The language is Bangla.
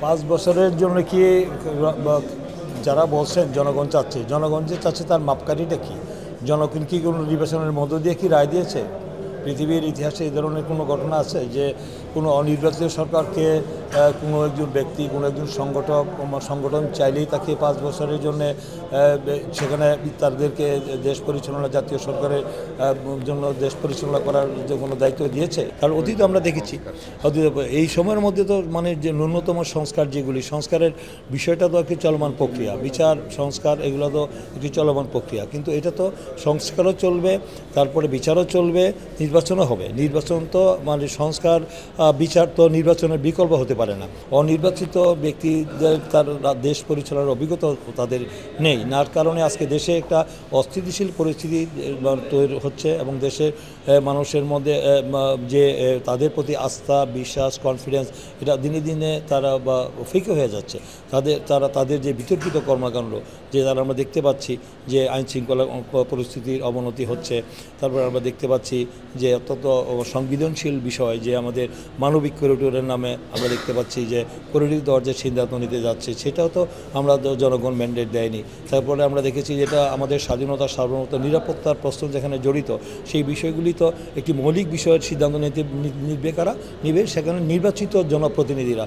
5 বছরের জন্য কি যারা বলছেন জনগণ চাচ্ছে, জনগণ যে চাচ্ছে তার মাপকাঠিটা কি? জনগণ কি কোনো নির্বাচনের মধ্য দিয়ে কি রায় দিয়েছে? পৃথিবীর ইতিহাসে এই ধরনের কোনো ঘটনা আছে যে কোনো অনির্বাচিত সরকারকে কোনো একজন ব্যক্তি, কোনো একজন সংগঠন চাইলেই তাকে 5 বছরের জন্য সেখানে তাদেরকে দেশ পরিচালনা, জাতীয় সরকারের জন্য দেশ পরিচালনা করার যে কোনো দায়িত্ব দিয়েছে? কারণ অতীতে আমরা দেখেছি, এই সময়ের মধ্যে তো মানে যে ন্যূনতম সংস্কার, যেগুলি সংস্কারের বিষয়টা তো একটি চলমান প্রক্রিয়া, বিচার সংস্কার এগুলো তো একটি চলমান প্রক্রিয়া, কিন্তু এটা তো সংস্কারও চলবে, তারপরে বিচারও চলবে, নির্বাচনও হবে। নির্বাচন তো মানে সংস্কার বিচার তো নির্বাচনের বিকল্প হতে পারে না। অনির্বাচিত ব্যক্তিদের তার দেশ পরিচালনার অভিজ্ঞতা তাদের নেই, নার কারণে আজকে দেশে একটা অস্থিতিশীল পরিস্থিতি তৈরি হচ্ছে এবং দেশের মানুষের মধ্যে যে তাদের প্রতি আস্থা, বিশ্বাস, কনফিডেন্স এটা দিনে দিনে তারা ফিকে হয়ে যাচ্ছে। তাদের যে বিতর্কিত কর্মকাণ্ড, যে তারা আমরা দেখতে পাচ্ছি যে আইন শৃঙ্খলা পরিস্থিতির অবনতি হচ্ছে, তারপর আমরা দেখতে পাচ্ছি যে অত্যন্ত সংবেদনশীল বিষয় যে আমাদের মানবিক করিডোরের নামে আমরা দেখতে পাচ্ছি যে করিডোর দেওয়ার যে সিদ্ধান্ত নিতে যাচ্ছে, সেটাও তো আমরা জনগণ ম্যান্ডেট দেয়নি। তারপরে আমরা দেখেছি যেটা আমাদের স্বাধীনতা, সার্বভৌমত্ব, নিরাপত্তার প্রশ্ন যেখানে জড়িত, সেই বিষয়গুলি তো একটি মৌলিক বিষয়ের সিদ্ধান্ত নিবে কারা? নিবে সেখানে নির্বাচিত জনপ্রতিনিধিরা।